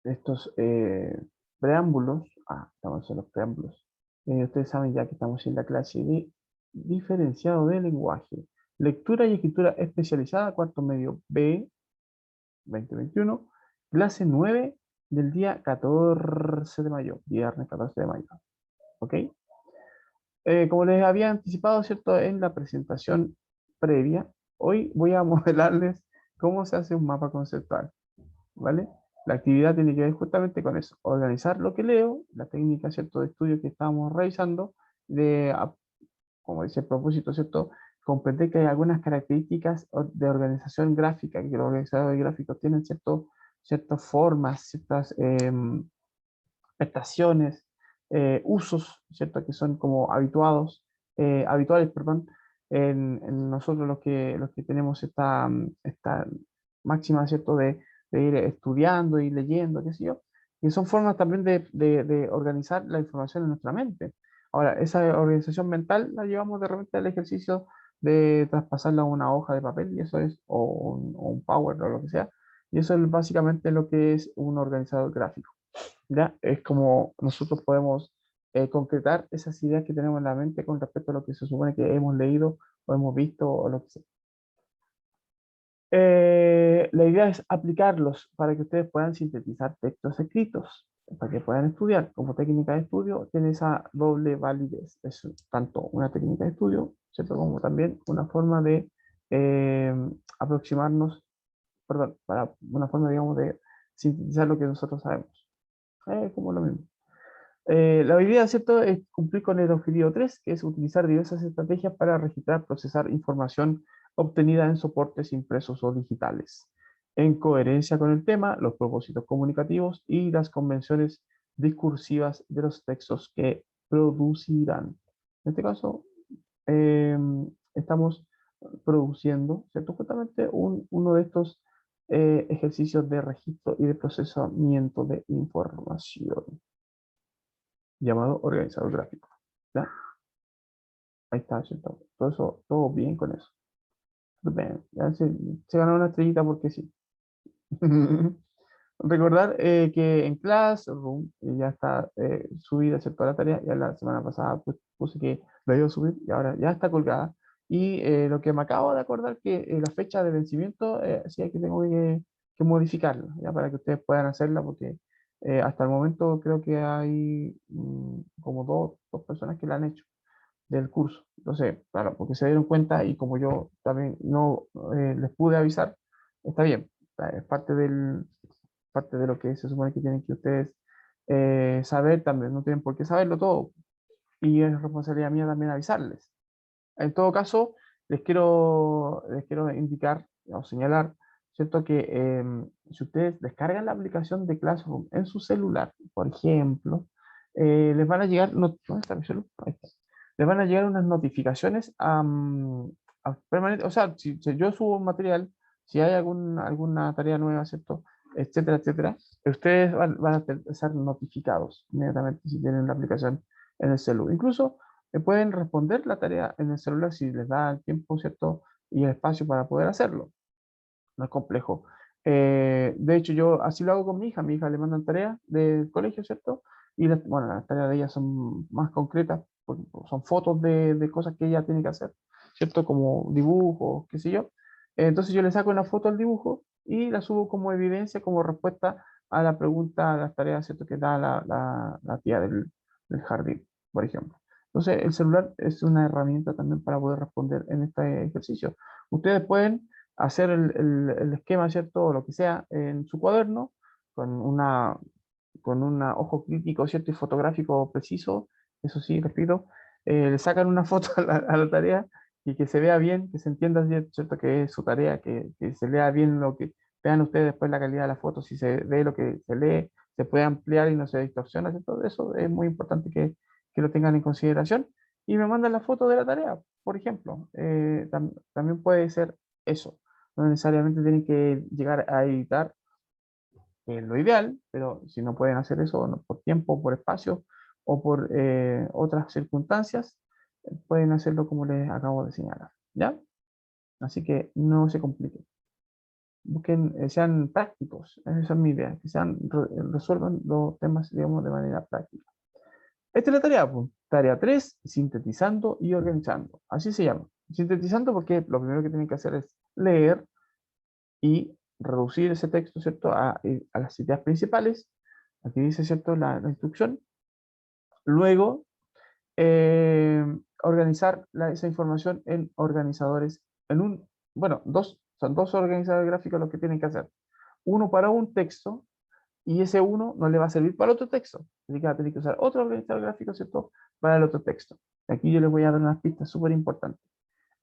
estos preámbulos, estamos en los preámbulos, ustedes saben ya que estamos en la clase de diferenciado de lenguaje, lectura y escritura especializada, cuarto medio B 2021, clase 9 del día 14 de mayo, viernes 14 de mayo, ¿ok? Como les había anticipado, ¿cierto? En la presentación previa, hoy voy a modelarles cómo se hace un mapa conceptual, ¿vale? La actividad tiene que ver justamente con eso, organizar lo que leo, la técnica, ¿cierto? De estudio que estábamos realizando, como dice el propósito, ¿cierto? Comprender que hay algunas características de organización gráfica, que los organizadores gráficos tienen ciertas formas, ciertas prestaciones, usos, ¿cierto? Que son como habituales, perdón, en nosotros los que tenemos esta máxima, ¿cierto? De ir estudiando y leyendo, qué sé yo. Y son formas también de organizar la información en nuestra mente. Ahora, esa organización mental la llevamos de repente al ejercicio de traspasarla a una hoja de papel, y eso es, o un Power o lo que sea, y eso es básicamente lo que es un organizador gráfico. ¿Ya? Es como nosotros podemos concretar esas ideas que tenemos en la mente con respecto a lo que se supone que hemos leído o hemos visto o lo que sea. La idea es aplicarlos para que ustedes puedan sintetizar textos escritos, para que puedan estudiar. Como técnica de estudio, tiene esa doble validez. Es tanto una técnica de estudio, ¿cierto? Como también una forma de eh, aproximarnos, perdón, para una forma, digamos, de sintetizar lo que nosotros sabemos. Como lo mismo. La idea, ¿cierto?, es cumplir con el objetivo 3, que es utilizar diversas estrategias para registrar, procesar información obtenida en soportes impresos o digitales, en coherencia con el tema, los propósitos comunicativos y las convenciones discursivas de los textos que producirán. En este caso, eh, estamos produciendo, ¿cierto?, justamente uno de estos ejercicios de registro y de procesamiento de información llamado organizador gráfico. ¿Ya? Ahí está, ¿cierto? Todo eso, todo bien con eso. Súper bien. Ya se ganó una estrellita porque sí. Recordar que en Classroom ya está subida, ¿cierto? La tarea. Ya la semana pasada pues, puse que la iba a subir y ahora ya está colgada. Y lo que me acabo de acordar que la fecha de vencimiento, sí, hay que tengo que modificarla, ya para que ustedes puedan hacerla, porque hasta el momento creo que hay como dos personas que la han hecho del curso. Entonces, claro, porque se dieron cuenta y como yo también no les pude avisar, está bien, es parte de lo que se supone que tienen que ustedes saber también, no tienen por qué saberlo todo y es responsabilidad mía también avisarles. En todo caso, les quiero indicar o señalar, ¿cierto? Que si ustedes descargan la aplicación de Classroom en su celular, por ejemplo, les van a llegar, ¿dónde está mi celular? Ahí está. Les van a llegar unas notificaciones permanente, o sea, si yo subo un material, si hay alguna tarea nueva, ¿cierto? Etcétera, etcétera, ustedes van a ser notificados inmediatamente si tienen la aplicación en el celular. Incluso pueden responder la tarea en el celular si les da el tiempo, ¿cierto? Y el espacio para poder hacerlo. No es complejo. De hecho, yo así lo hago con mi hija. Mi hija le mandan tareas del colegio, ¿cierto? Y bueno, las tareas de ella son más concretas, porque son fotos de cosas que ella tiene que hacer, ¿cierto? Como dibujos, qué sé yo. Entonces yo le saco una foto al dibujo y la subo como evidencia, como respuesta a la pregunta, a las tareas, ¿cierto? Que da la tía del jardín, por ejemplo. Entonces, el celular es una herramienta también para poder responder en este ejercicio. Ustedes pueden hacer el esquema, ¿cierto? O lo que sea en su cuaderno, con una ojo crítico, ¿cierto? Y fotográfico preciso, eso sí, les pido, le sacan una foto a la tarea y que se vea bien, que se entienda, ¿cierto? Que es su tarea, que se lea bien lo que vean ustedes después la calidad de la foto, si se ve lo que se lee, se puede ampliar y no se distorsiona, ¿cierto? Eso es muy importante que lo tengan en consideración. Y me mandan la foto de la tarea, por ejemplo. También puede ser eso. No necesariamente tienen que llegar a editar, que es lo ideal, pero si no pueden hacer eso por tiempo, por espacio o por otras circunstancias, pueden hacerlo como les acabo de señalar, ¿ya? Así que no se compliquen, busquen, sean prácticos. Esa es mi idea, que resuelvan los temas, digamos, de manera práctica. Esta es la tarea, pues. Tarea 3, sintetizando y organizando. Así se llama. Sintetizando porque lo primero que tienen que hacer es leer y reducir ese texto, ¿cierto? A las ideas principales. Aquí dice, ¿cierto? La instrucción. Luego, eh, organizar esa información en organizadores, bueno, son dos organizadores gráficos los que tienen que hacer. Uno para un texto y ese uno no le va a servir para el otro texto. Así que va a tener que usar otro organizador gráfico, ¿cierto? Para el otro texto. Aquí yo les voy a dar unas pistas súper importantes.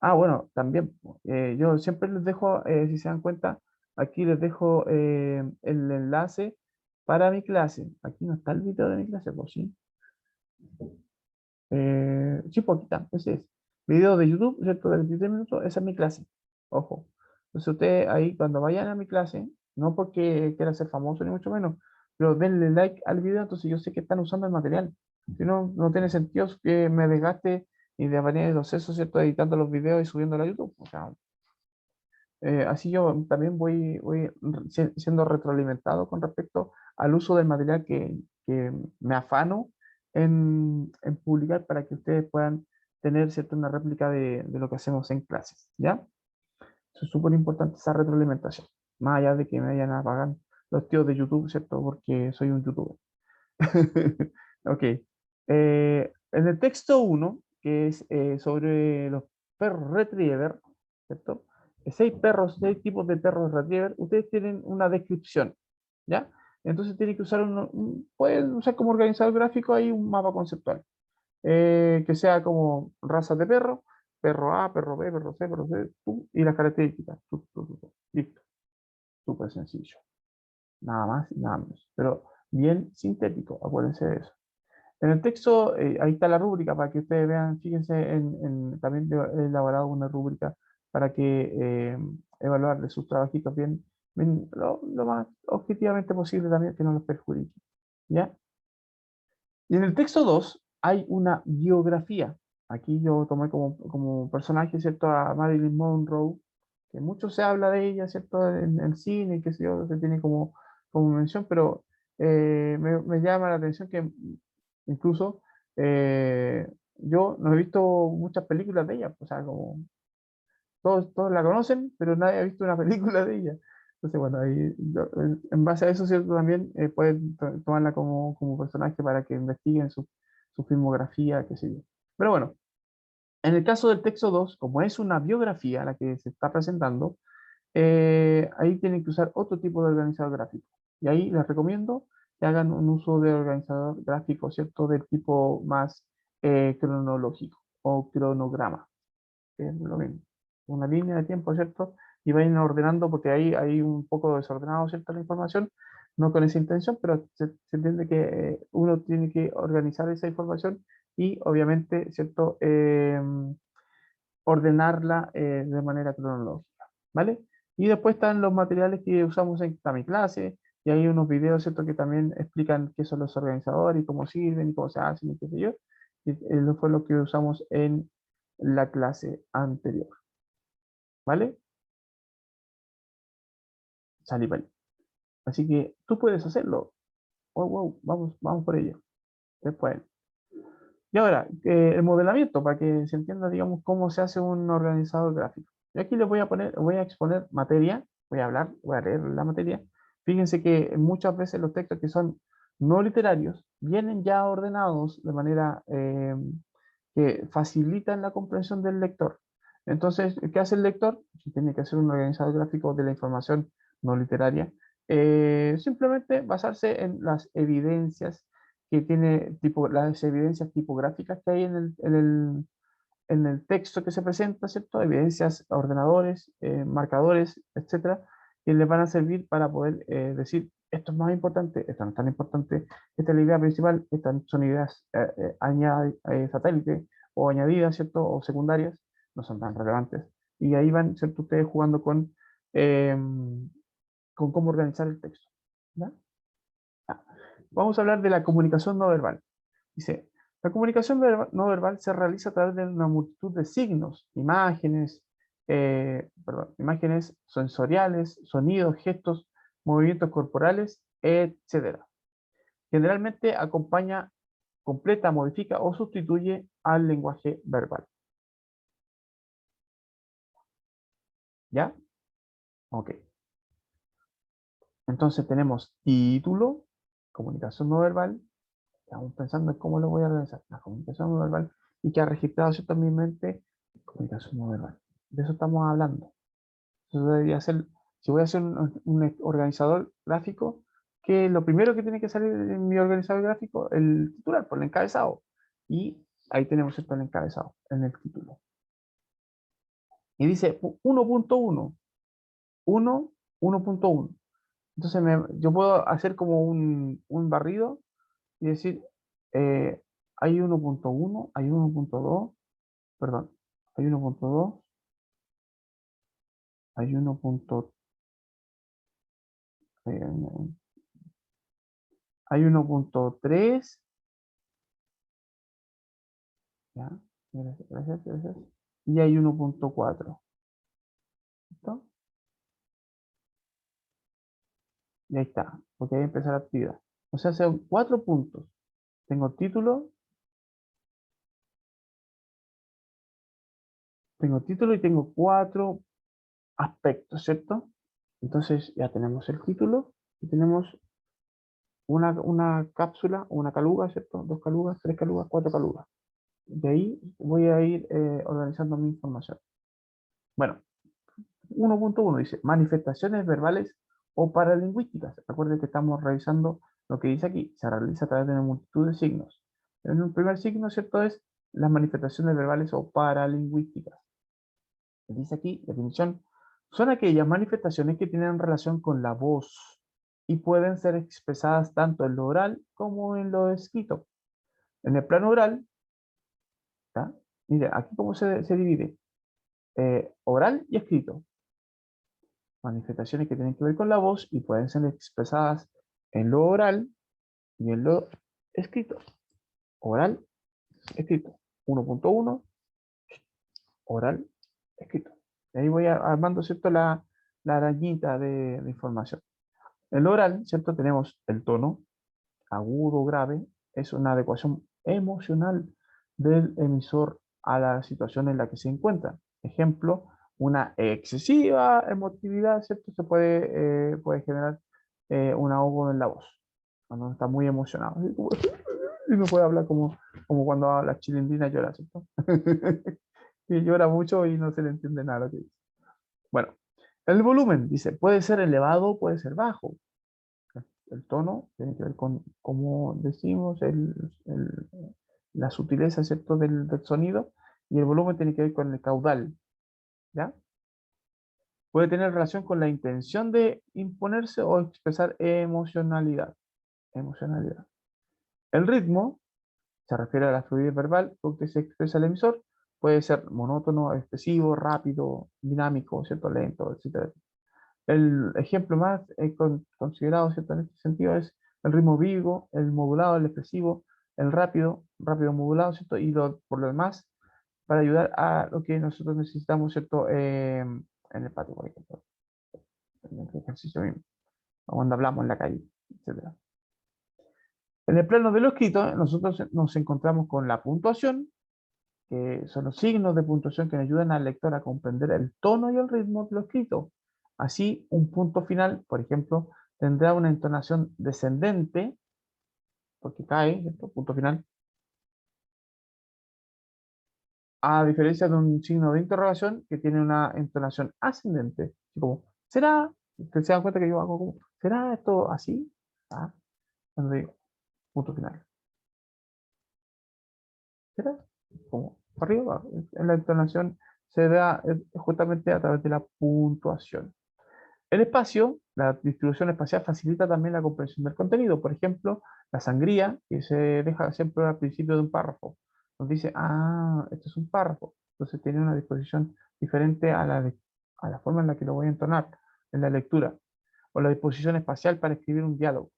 Ah, bueno, también, yo siempre les dejo, si se dan cuenta, aquí les dejo el enlace para mi clase. Aquí no está el video de mi clase, pues sí. Sí, pues aquí está, ese es. Video de YouTube, ¿cierto? De 23 minutos, esa es mi clase. Ojo. Entonces ustedes ahí cuando vayan a mi clase, no porque quiera ser famoso ni mucho menos, pero denle like al video, entonces yo sé que están usando el material. Si no, no tiene sentido que me desgaste y de manera de proceso, ¿cierto? Editando los videos y subiéndolo a YouTube. O sea, así yo también voy siendo retroalimentado con respecto al uso del material que me afano en publicar para que ustedes puedan tener, ¿cierto? Una réplica de lo que hacemos en clases, ¿ya? Eso es súper importante, esa retroalimentación. Más allá de que me vayan a pagar los tíos de YouTube, ¿cierto? Porque soy un youtuber. Ok. En el texto uno que es sobre los perros retriever, ¿cierto? Seis tipos de perros retriever, ustedes tienen una descripción, ¿ya? Entonces tienen que usar pueden usar como organizador gráfico ahí un mapa conceptual, que sea como razas de perro, perro A, perro B, perro C, perro C, y las características. Listo, súper sencillo. Nada más y nada menos. Pero bien sintético, acuérdense de eso. En el texto, ahí está la rúbrica para que ustedes vean, fíjense, también he elaborado una rúbrica para que evaluar de sus trabajitos bien lo más objetivamente posible también, que no los perjudique. ¿Ya? Y en el texto 2 hay una biografía. Aquí yo tomé como personaje, ¿cierto?, a Marilyn Monroe, que mucho se habla de ella, ¿cierto?, en el cine, que se tiene como mención, pero me llama la atención que incluso yo no he visto muchas películas de ella, o sea, como todos la conocen, pero nadie ha visto una película de ella. Entonces, bueno, ahí, en base a eso, ¿cierto? También pueden tomarla como personaje para que investiguen su filmografía, qué sé yo. Pero bueno, en el caso del texto 2 como es una biografía la que se está presentando, ahí tienen que usar otro tipo de organizador gráfico. Y ahí les recomiendo que hagan un uso de organizador gráfico, ¿cierto? Del tipo más cronológico o cronograma, que es lo mismo. Una línea de tiempo, ¿cierto? Y vayan ordenando porque ahí hay un poco desordenado, ¿cierto? La información, no con esa intención, pero se entiende que uno tiene que organizar esa información y obviamente, ¿cierto? Ordenarla de manera cronológica, ¿vale? Y después están los materiales que usamos en mi clase, y hay unos videos, ¿cierto?, que también explican qué son los organizadores y cómo sirven y cómo se hacen y qué sé yo. Y, fue lo que usamos en la clase anterior, ¿vale? Salí, vale. Así que tú puedes hacerlo. Oh, wow, vamos por ello. Después. Y ahora, el modelamiento, para que se entienda, digamos, cómo se hace un organizador gráfico. Y aquí les voy a exponer materia, voy a leer la materia. Fíjense que muchas veces los textos que son no literarios vienen ya ordenados de manera que facilitan la comprensión del lector. Entonces, ¿qué hace el lector? Si tiene que hacer un organizador gráfico de la información no literaria, simplemente basarse en las evidencias que tiene las evidencias tipográficas que hay en el texto que se presenta, ¿cierto? Evidencias, ordenadores, marcadores, etcétera, que les van a servir para poder decir, esto es más importante, esto no es tan importante, esta es la idea principal, estas son ideas satélite o añadidas, ¿cierto? O secundarias, no son tan relevantes. Y ahí van, ¿cierto? Ustedes jugando con cómo organizar el texto. ¿Ya? Ah, vamos a hablar de la comunicación no verbal. Dice, la comunicación no verbal se realiza a través de una multitud de signos, imágenes, imágenes sensoriales, sonidos, gestos, movimientos corporales, etcétera. Generalmente acompaña, completa, modifica o sustituye al lenguaje verbal. ¿Ya? Ok. Entonces tenemos título, comunicación no verbal. Estamos pensando en cómo lo voy a organizar. La comunicación no verbal y que ha registrado cierto en mi mente comunicación no verbal. De eso estamos hablando. Eso debería ser, si voy a hacer un organizador gráfico, que lo primero que tiene que salir en mi organizador gráfico, el titular, por el encabezado. Y ahí tenemos esto, el encabezado, en el título. Y dice 1.1, 1.1. Entonces yo puedo hacer como un barrido y decir, eh, hay 1.1, hay 1.2, perdón, hay 1.2, hay 1. Hay 1.3, ya, gracias, gracias, gracias, y hay 1.4, ¿listo? Y ahí está, porque ahí empieza la actividad. O sea, son 4 puntos. Tengo título y tengo 4 aspectos, ¿cierto? Entonces ya tenemos el título y tenemos una cápsula, una caluga, ¿cierto? 2 calugas, 3 calugas, 4 calugas. De ahí voy a ir organizando mi información. Bueno, 1.1 dice manifestaciones verbales o paralingüísticas. Recuerden que estamos revisando lo que dice aquí. Se realiza a través de una multitud de signos. En un primer signo, ¿cierto? Es las manifestaciones verbales o paralingüísticas. Dice aquí, definición, son aquellas manifestaciones que tienen relación con la voz y pueden ser expresadas tanto en lo oral como en lo escrito. En el plano oral, ¿tá? Mire, aquí cómo se divide. Oral y escrito. Manifestaciones que tienen que ver con la voz y pueden ser expresadas en lo oral y en lo escrito. Oral, escrito. 1.1, oral, escrito. Y ahí voy armando, ¿cierto? La arañita de información. En lo oral, ¿cierto? Tenemos el tono, agudo, grave, es una adecuación emocional del emisor a la situación en la que se encuentra. Ejemplo, una excesiva emotividad, ¿cierto? Puede generar un ahogo en la voz, cuando está muy emocionado. Y no puede hablar como cuando la chilindrina llora, ¿cierto? Y llora mucho y no se le entiende nada lo que dice. Bueno, el volumen, dice, puede ser elevado, puede ser bajo. El tono tiene que ver con, como decimos, la sutileza, ¿cierto? Del sonido, y el volumen tiene que ver con el caudal, ¿ya? Puede tener relación con la intención de imponerse o expresar emocionalidad. Emocionalidad. El ritmo se refiere a la fluidez verbal con que se expresa el emisor. Puede ser monótono, expresivo, rápido, dinámico, ¿cierto? Lento, etc. El ejemplo más considerado, ¿cierto? En este sentido es el ritmo vivo, el modulado, el expresivo, el rápido, rápido modulado, ¿cierto? Y por lo demás, para ayudar a lo que nosotros necesitamos, ¿cierto? En el patio, por ejemplo, en el ejercicio mismo, o cuando hablamos en la calle, etc. En el plano de lo escrito, nosotros nos encontramos con la puntuación, que son los signos de puntuación que nos ayudan al lector a comprender el tono y el ritmo de lo escrito. Así, un punto final, por ejemplo, tendrá una entonación descendente, porque cae, ¿cierto? Punto final, a diferencia de un signo de interrogación que tiene una entonación ascendente. Así como, ¿será? Ustedes se dan cuenta que yo hago como, ¿será esto así? Ah, cuando digo, punto final. ¿Será? Como, para arriba, en la entonación se da justamente a través de la puntuación. El espacio, la distribución espacial facilita también la comprensión del contenido. Por ejemplo, la sangría, que se deja siempre al principio de un párrafo, nos dice, ah, esto es un párrafo. Entonces tiene una disposición diferente a la forma en la que lo voy a entonar en la lectura. O la disposición espacial para escribir un diálogo.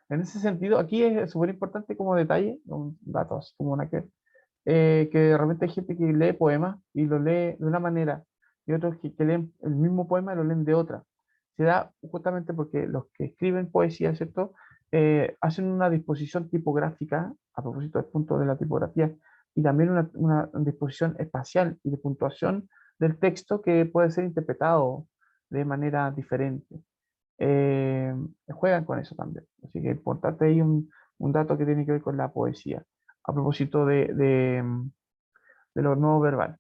En ese sentido, aquí es súper importante como detalle, un dato así como una que de repente hay gente que lee poemas y lo lee de una manera y otros que leen el mismo poema y lo leen de otra. Se da justamente porque los que escriben poesía, ¿cierto? Hacen una disposición tipográfica, a propósito del punto de la tipografía, y también una disposición espacial y de puntuación del texto que puede ser interpretado de manera diferente. Eh, Juegan con eso también. Así que importante ahí un dato que tiene que ver con la poesía, a propósito de lo no verbal.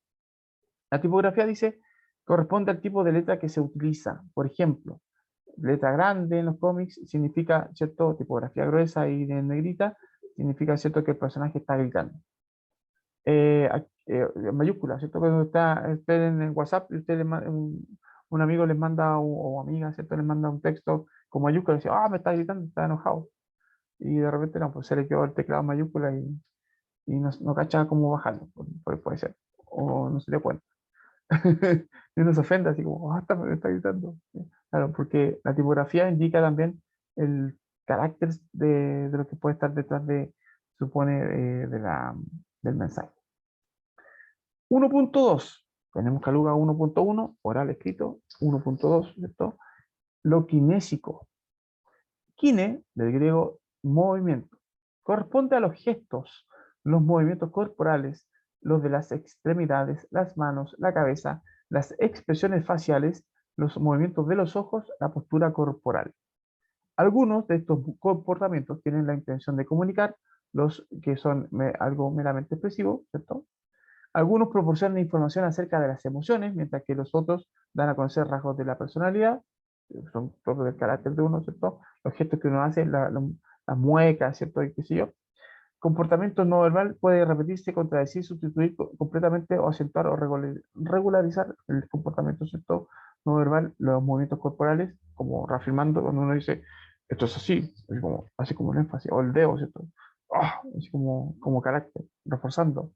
La tipografía dice, corresponde al tipo de letra que se utiliza. Por ejemplo, letra grande en los cómics significa, ¿cierto? Tipografía gruesa y de negrita significa, ¿cierto? Que el personaje está gritando. Mayúscula, ¿cierto? Cuando esperen en WhatsApp y usted un amigo les manda, o amiga, ¿cierto? Les manda un texto con mayúscula y dice, ah, me está gritando, está enojado. Y de repente no, pues se le quedó el teclado en mayúscula y no cacha cómo bajarlo, puede ser. O no se le cuenta. Y uno se ofende así como, ah, me está gritando. Claro, porque la tipografía indica también el carácter de lo que puede estar detrás supone, del mensaje. 1.2, tenemos Caluga 1.1, oral escrito, 1.2, ¿cierto? Lo kinésico. Kine, del griego movimiento, corresponde a los gestos, los movimientos corporales, los de las extremidades, las manos, la cabeza, las expresiones faciales, los movimientos de los ojos, la postura corporal. Algunos de estos comportamientos tienen la intención de comunicar, los que son algo meramente expresivo, ¿cierto? Algunos proporcionan información acerca de las emociones, mientras que los otros dan a conocer rasgos de la personalidad, que son propios del carácter de uno, ¿cierto? Los gestos que uno hace, las muecas, ¿cierto? Y qué sé yo. Comportamiento no verbal puede repetirse, contradecir, sustituir completamente o acentuar o regularizar el comportamiento, ¿cierto? No verbal, los movimientos corporales, como reafirmando cuando uno dice, esto es así, así como un énfasis, o el dedo, ¿cierto? Ah, así como carácter, reforzando.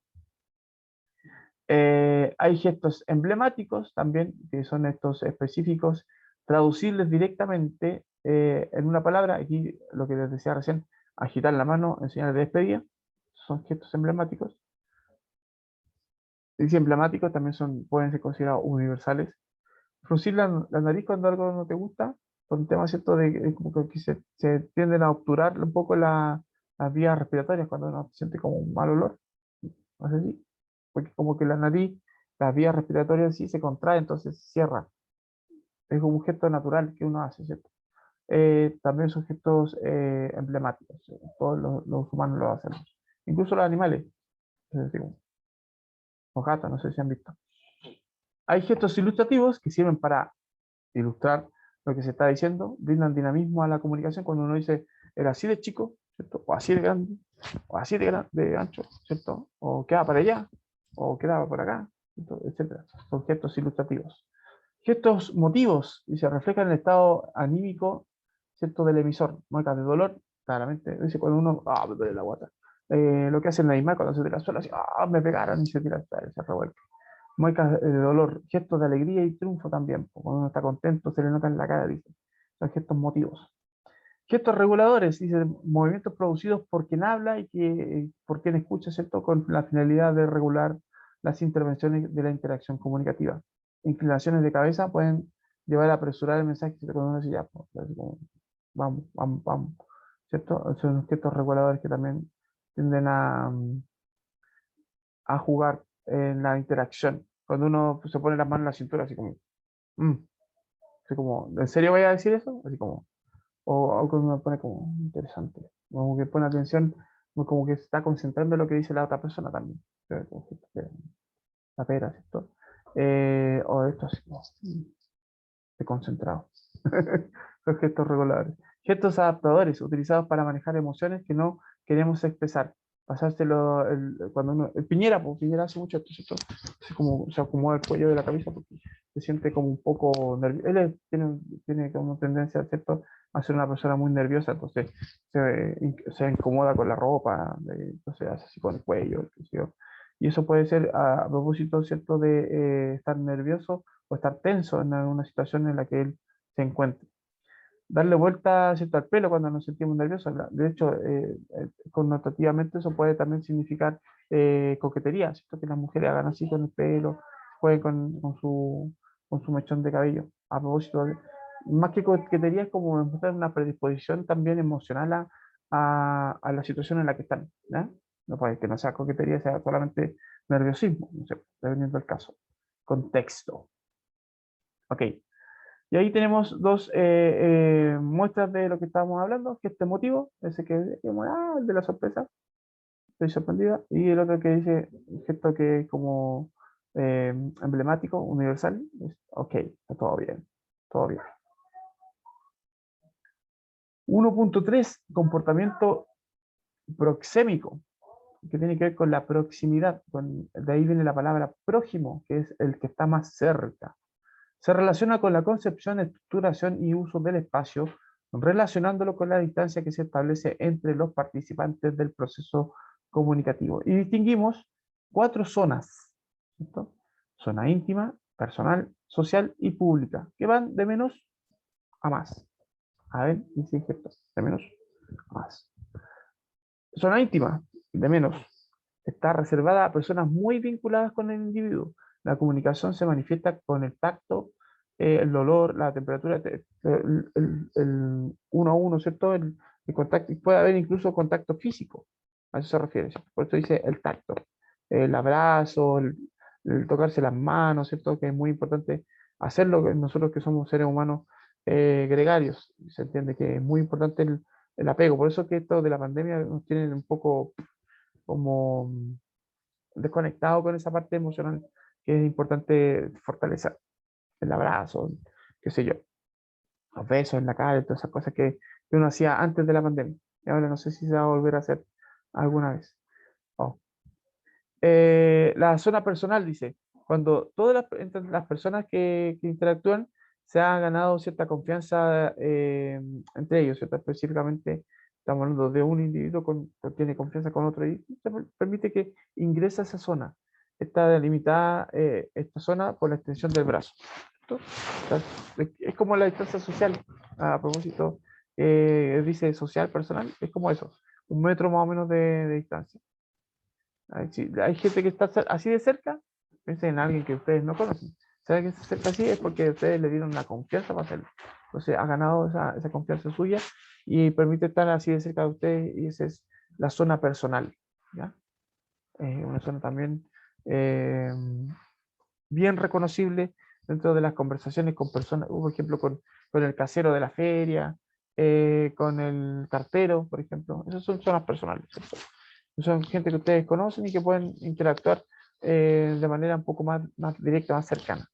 Hay gestos emblemáticos también, que son estos específicos, traducibles directamente en una palabra. Aquí lo que les decía recién, agitar la mano en señal de despedida, son gestos emblemáticos. Y si emblemáticos también pueden ser considerados universales. Fruncir la nariz cuando algo no te gusta, por un tema cierto de como que se tienden a obturar un poco las vías respiratorias cuando uno siente como un mal olor. No sé si, porque como que la nariz, las vías respiratorias sí se contraen, entonces se cierra. Es como un gesto natural que uno hace, ¿cierto? También son gestos emblemáticos. Todos los humanos lo hacemos. Incluso los animales, es decir, los gatos, no sé si han visto. Hay gestos ilustrativos que sirven para ilustrar lo que se está diciendo, brindan dinamismo a la comunicación cuando uno dice, era así de chico, ¿cierto? O así de grande, o así de ancho, ¿cierto? O queda para allá, o quedaba por acá, ¿cierto? Etcétera. Son gestos ilustrativos. Gestos motivos, y se reflejan en el estado anímico, ¿cierto? Del emisor. Muecas de dolor, claramente, dice cuando uno, ah, me duele la guata. Lo que hace el Neymar cuando se tira al suelo, así, ah, me pegaron y se revuelve. Muecas de dolor, gestos de alegría y triunfo también. Cuando uno está contento, se le nota en la cara, dice. Son gestos motivos. Gestos reguladores, dice, movimientos producidos por quien habla y por quien escucha, ¿cierto? Con la finalidad de regular las intervenciones de la interacción comunicativa. Inclinaciones de cabeza pueden llevar a apresurar el mensaje, ¿cierto? Cuando uno dice, ya, pues, así como, vamos, vamos, vamos, ¿cierto? Son gestos reguladores que también tienden a jugar en la interacción. Cuando uno se pone las manos en la cintura, "Mm", así como, ¿en serio voy a decir eso? Así como, o algo que me pone como interesante, como que pone atención, como que se está concentrando en lo que dice la otra persona también. Como que la pera, ¿cierto? O esto así, como, estoy concentrado. Son gestos reguladores. Gestos adaptadores, utilizados para manejar emociones que no queremos expresar. Pasárselo, cuando uno, el Piñera, pues Piñera hace mucho esto, ¿cierto? Así como se acomoda el cuello de la camisa porque se siente como un poco nervioso. Tiene como tendencia, ¿cierto? A ser una persona muy nerviosa, entonces se incomoda con la ropa, entonces hace así con el cuello, qué sé yo. Y eso puede ser a propósito, ¿cierto?, de estar nervioso o estar tenso en alguna situación en la que él se encuentre. Darle vuelta, ¿cierto?, al pelo cuando nos sentimos nerviosos. De hecho, connotativamente eso puede también significar coquetería, ¿cierto? Que las mujeres hagan así con el pelo, jueguen con su con su mechón de cabello. A propósito, más que coquetería, es como mostrar una predisposición también emocional a la situación en la que están. ¿Ya? No puede que no sea coquetería, sea solamente nerviosismo, no sé, dependiendo del caso. Contexto. Ok. Y ahí tenemos dos muestras de lo que estábamos hablando, que este motivo, ese que digamos, el de la sorpresa, estoy sorprendida, y el otro que dice, un gesto que es como emblemático, universal, ok, está todo bien, todo bien. 1.3, comportamiento proxémico, que tiene que ver con la proximidad, de ahí viene la palabra prójimo, que es el que está más cerca. Se relaciona con la concepción, estructuración y uso del espacio, relacionándolo con la distancia que se establece entre los participantes del proceso comunicativo. Y distinguimos 4 zonas, ¿cierto? Zona íntima, personal, social y pública, que van de menos a más. A ver, dice ejemplos, de menos a más. Zona íntima, de menos, está reservada a personas muy vinculadas con el individuo. La comunicación se manifiesta con el tacto, el olor, la temperatura, el uno a uno, ¿cierto? El contacto, y puede haber incluso contacto físico, a eso se refiere, ¿cierto? Por eso dice el tacto, el abrazo, el tocarse las manos, ¿cierto? Que es muy importante hacerlo nosotros que somos seres humanos gregarios. Se entiende que es muy importante el apego. Por eso que esto de la pandemia nos tiene un poco como desconectado con esa parte emocional que es importante fortalecer. El abrazo, qué sé yo, los besos en la calle, todas esas cosas que uno hacía antes de la pandemia. Y ahora no sé si se va a volver a hacer alguna vez. Oh. La zona personal dice, cuando todas entre las personas que interactúan se ha ganado cierta confianza entre ellos, ¿cierto? Específicamente estamos hablando de un individuo que tiene confianza con otro y se permite que ingrese a esa zona. Está delimitada esta zona por la extensión del brazo. ¿Cierto? Es como la distancia social, a propósito, dice social, personal, es como eso, 1 metro más o menos de distancia. Hay gente que está así de cerca, piensen en alguien que ustedes no conocen. ¿Saben que se acerca así? Es porque ustedes le dieron la confianza para hacerlo. Entonces ha ganado esa confianza suya y permite estar así de cerca de ustedes y esa es la zona personal. ¿Ya? Una zona también eh, bien reconocible dentro de las conversaciones con personas, por ejemplo, con el casero de la feria, con el cartero, por ejemplo. Esas son zonas personales, ¿cierto? Son gente que ustedes conocen y que pueden interactuar de manera un poco más directa, más cercana.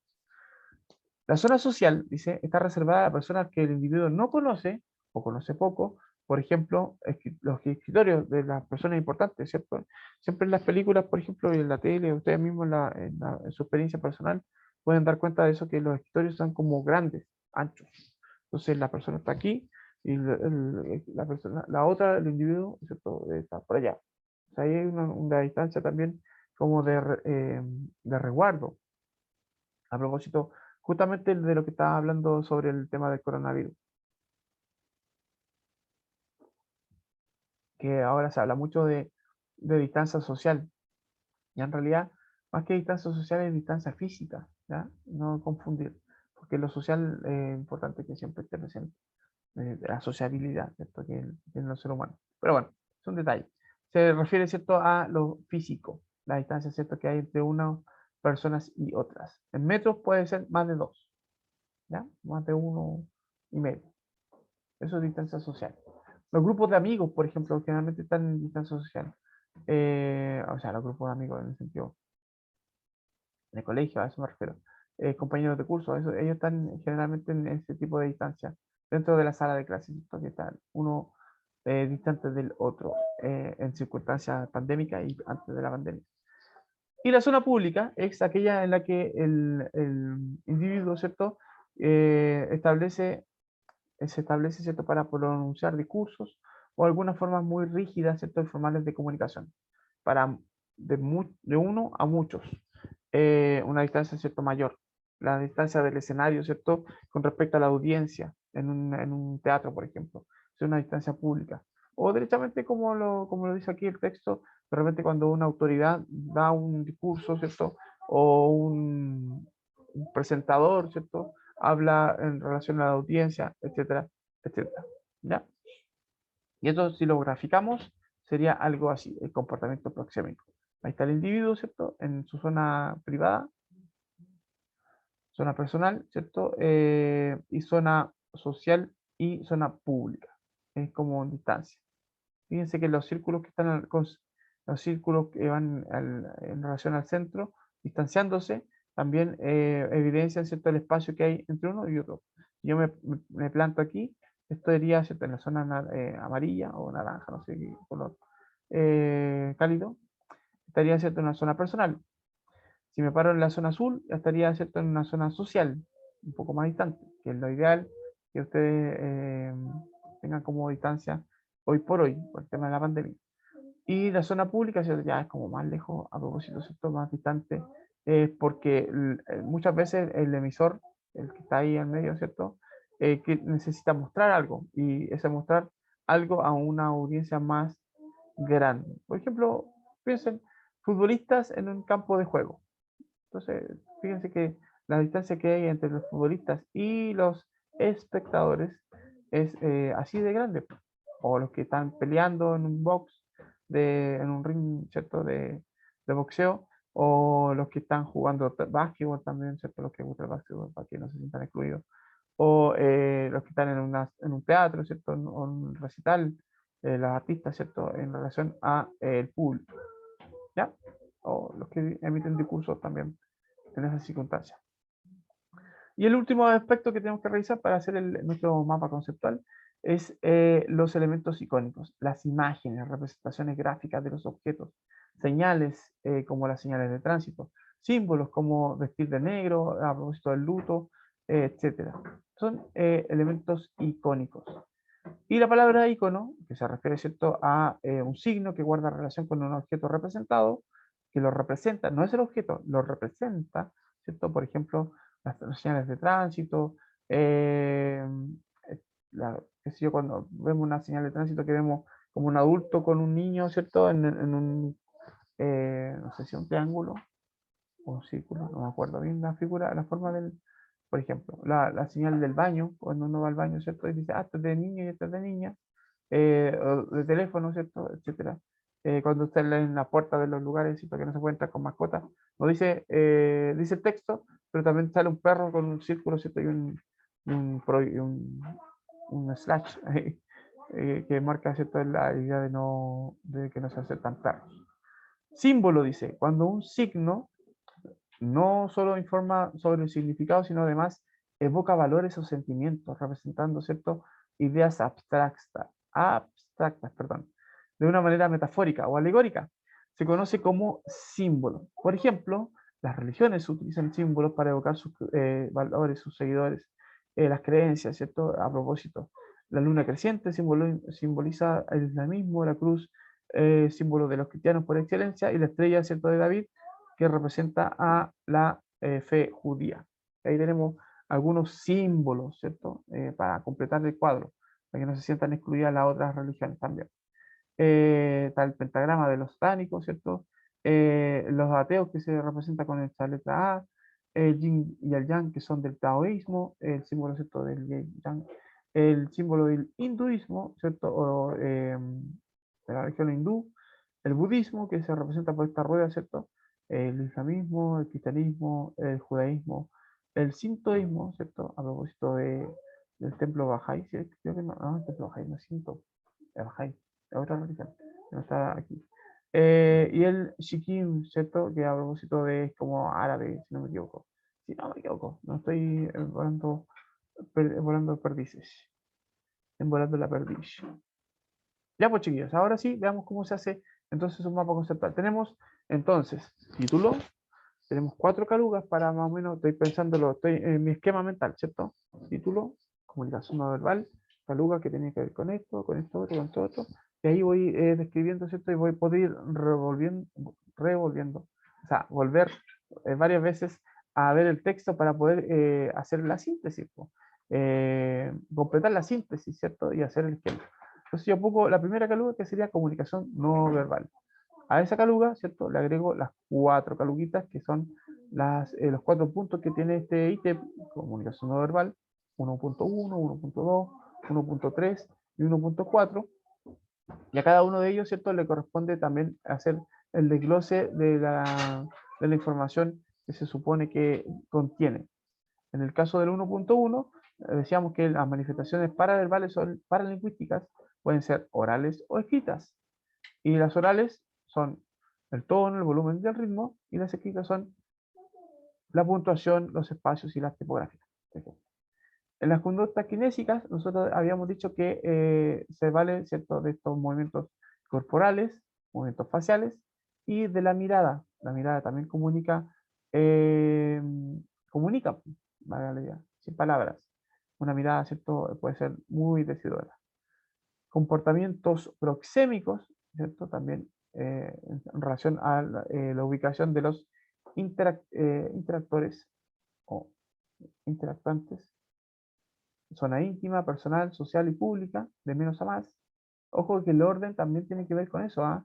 La zona social, dice, está reservada a personas que el individuo no conoce o conoce poco, por ejemplo, los escritorios de las personas importantes, ¿cierto? Siempre en las películas, por ejemplo, y en la tele, ustedes mismos en su experiencia personal, pueden dar cuenta de eso, que los escritorios son como grandes, anchos. Entonces la persona está aquí y la persona, la otra, el individuo, ¿cierto? Está por allá. O sea, ahí hay una distancia también como de resguardo. A propósito, justamente de lo que estaba hablando sobre el tema del coronavirus, que ahora se habla mucho de distancia social, y en realidad, más que distancia social es distancia física, ¿ya? No confundir, porque lo social es importante que siempre esté presente, la sociabilidad, ¿cierto? Que tiene los seres humanos. Pero bueno, es un detalle. Se refiere, ¿cierto?, a lo físico, la distancia, ¿cierto?, que hay entre unas personas y otras. En metros puede ser más de 2, ¿ya? Más de 1,5. Eso es distancia social. Los grupos de amigos, por ejemplo, generalmente están en distancia social. O sea, los grupos de amigos en el sentido de colegio, a eso me refiero. Compañeros de curso, ellos están generalmente en ese tipo de distancia, dentro de la sala de clases, ¿cierto? Que están uno distante del otro en circunstancias pandémicas y antes de la pandemia. Y la zona pública es aquella en la que el individuo, ¿cierto? Se establece, ¿cierto?, para pronunciar discursos o algunas formas muy rígidas, ¿cierto?, y formales de comunicación, para de uno a muchos, una distancia, ¿cierto?, mayor. La distancia del escenario, ¿cierto?, con respecto a la audiencia en un teatro, por ejemplo, es una distancia pública. O derechamente, como lo dice aquí el texto, de repente cuando una autoridad da un discurso, ¿cierto?, o un presentador, ¿cierto? Habla en relación a la audiencia, etcétera, etcétera. ¿Ya? Y esto, si lo graficamos, sería algo así, el comportamiento proxémico. Ahí está el individuo, ¿cierto? En su zona privada, zona personal, ¿cierto? Y zona social y zona pública. Es como distancia. Fíjense que los círculos que están los círculos que van en relación al centro, distanciándose, también evidencian, ¿cierto?, el espacio que hay entre uno y otro. Yo me planto aquí, esto iría, ¿cierto?, en la zona amarilla o naranja, no sé qué color cálido, estaría, ¿cierto?, en una zona personal. Si me paro en la zona azul, estaría, ¿cierto?, en una zona social, un poco más distante, que es lo ideal que ustedes tengan como distancia hoy por el tema de la pandemia. Y la zona pública, ¿cierto?, ya es como más lejos, a propósito, ¿cierto?, más distante, porque muchas veces el emisor, el que está ahí en medio, ¿cierto?, que necesita mostrar algo, y ese mostrar algo a una audiencia más grande. Por ejemplo, piensen, futbolistas en un campo de juego. Entonces, fíjense que la distancia que hay entre los futbolistas y los espectadores es así de grande. O los que están peleando en un box, en un ring, ¿cierto? De boxeo, o los que están jugando básquetbol también, ¿cierto? Los que gustan el básquetbol, para que no se sientan excluidos. O los que están en un teatro, ¿cierto? En un recital, los artistas, ¿cierto? En relación a el público, ¿ya? O los que emiten discursos también en esas circunstancias. Y el último aspecto que tenemos que revisar para hacer nuestro mapa conceptual es los elementos icónicos, las imágenes, representaciones gráficas de los objetos, señales como las señales de tránsito, símbolos como vestir de negro, a propósito del luto, etc. Son elementos icónicos. Y la palabra icono, que se refiere, ¿cierto?, a un signo que guarda relación con un objeto representado, que lo representa, no es el objeto, lo representa, ¿cierto? Por ejemplo, las señales de tránsito, eh, qué sé yo, cuando vemos una señal de tránsito que vemos como un adulto con un niño, ¿cierto? En un, no sé si un triángulo o un círculo, no me acuerdo bien la figura, la forma del, por ejemplo, la señal del baño, cuando uno va al baño, ¿cierto? Y dice, ah, esto es de niño y esto es de niña, o de teléfono, ¿cierto? Etcétera. Cuando está en la puerta de los lugares, ¿cierto?, que no se puede entrar con mascotas, no dice, dice el texto, pero también sale un perro con un círculo, ¿cierto? Y un slash ahí, que marca, ¿cierto?, la idea de que no se aceptan perros. Símbolo dice, cuando un signo no solo informa sobre el significado, sino además evoca valores o sentimientos, representando, ¿cierto?, ideas abstractas, perdón, de una manera metafórica o alegórica. Se conoce como símbolo. Por ejemplo, las religiones utilizan símbolos para evocar sus valores, sus seguidores, las creencias, ¿cierto? A propósito, la luna creciente simboliza el islamismo, la cruz, símbolo de los cristianos por excelencia, y la estrella, ¿cierto?, de David, que representa a la fe judía. Ahí tenemos algunos símbolos, ¿cierto? Para completar el cuadro, para que no se sientan excluidas las otras religiones también. Está el pentagrama de los satánicos, ¿cierto? Los ateos que se representa con esta letra A, el yin y el yang que son del taoísmo, el símbolo, ¿cierto?, del yin y yang, el símbolo del hinduismo, ¿cierto?, o de la religión hindú, el budismo que se representa por esta rueda, ¿cierto?, el islamismo, el cristianismo, el judaísmo, el sintoísmo, ¿cierto?, a propósito del templo Bahá'í, ¿sí? Creo que no, el templo Bahá'í no es sinto, es Bahá'í, es otra religión, no está aquí. Y el Sikkim, ¿cierto?, que a propósito de es como árabe, si no me equivoco. Si no me equivoco, no estoy volando perdices, volando la perdiz. Ya pues chiquillos, ahora sí, veamos cómo se hace entonces un mapa conceptual. Tenemos entonces título, tenemos 4 calugas para más o menos, estoy pensándolo, estoy en mi esquema mental, ¿cierto? Título, comunicación no verbal, caluga que tiene que ver con esto otro, con esto otro, y ahí voy describiendo, ¿cierto? Y voy a poder ir revolviendo, o sea, volver varias veces a ver el texto para poder hacer la síntesis, completar la síntesis, ¿cierto? Y hacer el esquema. Entonces yo pongo la primera caluga que sería comunicación no verbal. A esa caluga, ¿cierto?, le agrego las 4 caluguitas que son los 4 puntos que tiene este ítem: comunicación no verbal, 1.1, 1.2, 1.3 y 1.4. Y a cada uno de ellos, ¿cierto?, le corresponde también hacer el desglose de la información que se supone que contiene. En el caso del 1.1, decíamos que las manifestaciones paraverbales o paralingüísticas pueden ser orales o escritas. Y las orales son el tono, el volumen y el ritmo, y las escritas son la puntuación, los espacios y las tipografías. En las conductas kinésicas, nosotros habíamos dicho que se vale, ¿cierto?, de estos movimientos corporales, movimientos faciales y de la mirada. La mirada también eh, comunica, sin palabras. Una mirada, ¿cierto?, puede ser muy decidora. Comportamientos proxémicos, ¿cierto?, también en relación a la ubicación de los interactores o interactantes. Zona íntima, personal, social y pública, de menos a más. Ojo que el orden también tiene que ver con eso, ¿ah?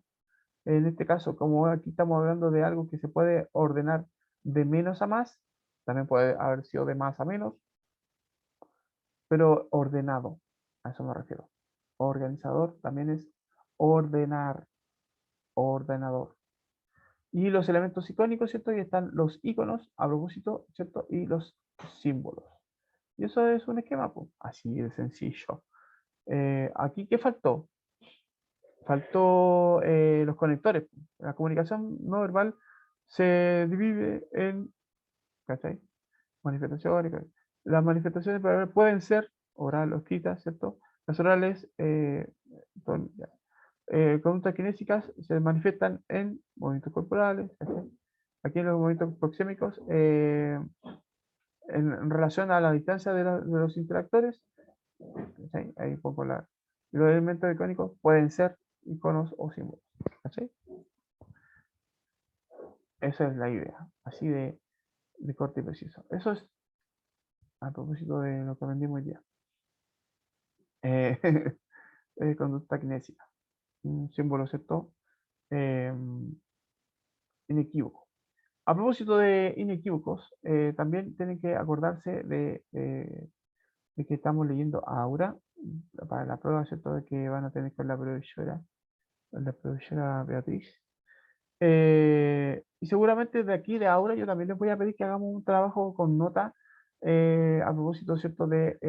En este caso, como aquí estamos hablando de algo que se puede ordenar de menos a más, también puede haber sido de más a menos, pero ordenado, a eso me refiero. Organizador también es ordenar, ordenador. Y los elementos icónicos, ¿cierto? Y están los iconos, a propósito, ¿cierto? Y los símbolos. Y eso es un esquema, pues, así de sencillo. Aquí, ¿qué faltó? Faltó los conectores. La comunicación no verbal se divide en, ¿cachai?, manifestaciones. Las manifestaciones verbales pueden ser oral o escritas, ¿cierto? Las orales, conductas kinésicas se manifiestan en movimientos corporales, ¿cachai? Aquí en los movimientos proxémicos, en relación a la distancia de los interactores, ¿cachai? Ahí pongo los elementos icónicos pueden ser iconos o símbolos, ¿cachai? Esa es la idea, así de corto y preciso. Eso es a propósito de lo que aprendimos hoy día. Eh, conducta kinésica, un símbolo, ¿cierto? Eh, Inequívoco. A propósito de inequívocos, también tienen que acordarse de que estamos leyendo Aura para la prueba, ¿cierto?, de que van a tener con la profesora Beatriz. Y seguramente de aquí, de ahora, yo también les voy a pedir que hagamos un trabajo con nota a propósito, ¿cierto?, de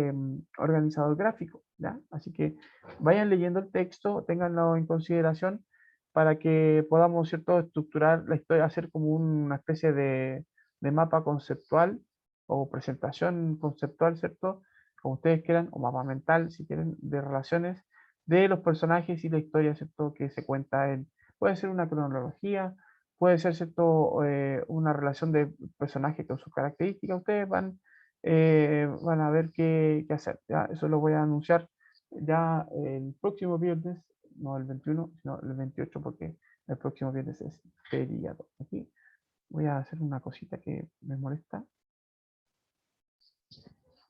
organizador gráfico, ¿ya? Así que vayan leyendo el texto, ténganlo en consideración para que podamos, ¿cierto?, estructurar la historia, hacer como una especie de mapa conceptual o presentación conceptual, ¿cierto?, como ustedes quieran, o mapa mental, si quieren, de relaciones de los personajes y la historia, ¿cierto?, que se cuenta en. Puede ser una cronología, puede ser, ¿cierto?, una relación de personajes con sus características. Ustedes van a ver qué hacer. ¿Ya? Eso lo voy a anunciar ya el próximo viernes, no el 21, sino el 28, porque el próximo viernes es feriado. Aquí voy a hacer una cosita que me molesta,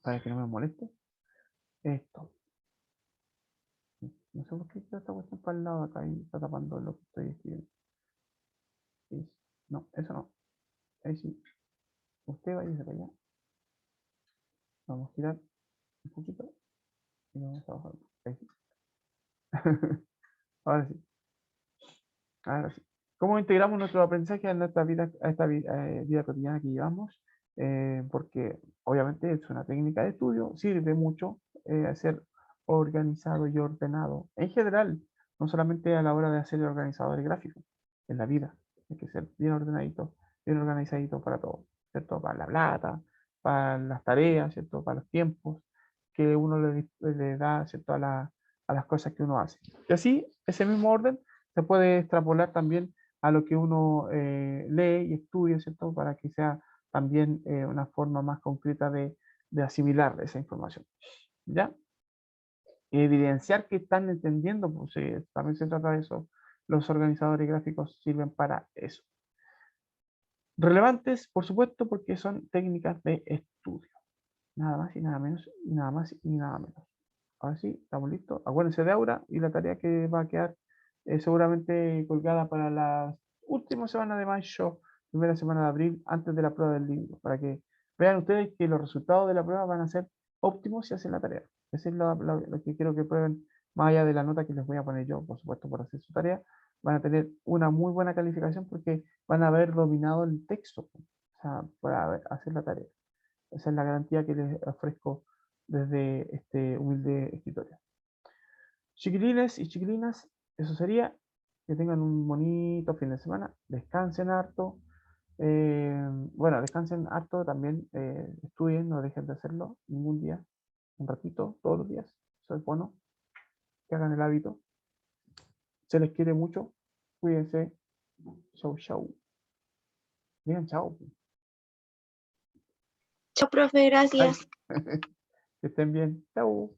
para que no me moleste. Esto. No sé por qué está esta cuestión para el lado acá y está tapando lo que estoy escribiendo. No, eso no. Ahí sí. Usted vaya para allá. Vamos a girar un poquito y vamos a bajar. Ahí sí. Ahora sí. Ahora sí. ¿Cómo integramos nuestro aprendizaje a nuestra vida, a esta vida cotidiana que llevamos? Porque obviamente es una técnica de estudio, sirve mucho ser organizado y ordenado. En general, no solamente a la hora de hacer organizadores gráficos, en la vida. Hay que ser bien organizadito para todo, ¿cierto? Para la plata, para las tareas, ¿cierto? Para los tiempos que uno le da, ¿cierto?, a las cosas que uno hace. Y así, ese mismo orden se puede extrapolar también a lo que uno lee y estudia, ¿cierto? Para que sea también una forma más concreta de asimilar esa información. ¿Ya? Evidenciar que están entendiendo, pues también se trata de eso. Los organizadores gráficos sirven para eso. Relevantes, por supuesto, porque son técnicas de estudio. Nada más y nada menos, y nada más y nada menos. Ahora sí, estamos listos. Acuérdense de Aura y la tarea que va a quedar seguramente colgada para las últimas semanas de mayo primera semana de abril, antes de la prueba del libro, para que vean ustedes que los resultados de la prueba van a ser óptimos si hacen la tarea. Eso es lo que quiero que prueben, más allá de la nota que les voy a poner yo, por supuesto, por hacer su tarea. Van a tener una muy buena calificación porque van a haber dominado el texto, o sea, para hacer la tarea. Esa es la garantía que les ofrezco desde este humilde escritorio. Chiquilines y chiquilinas, eso sería. Que tengan un bonito fin de semana. Descansen harto. Bueno, descansen harto también. Estudien, no dejen de hacerlo ningún día. Un ratito, todos los días. Eso es bueno. Que hagan el hábito. Se les quiere mucho. Cuídense. Chau, chau. Digan chau. Chao, profe, Ay, gracias. que estén bien. Chau.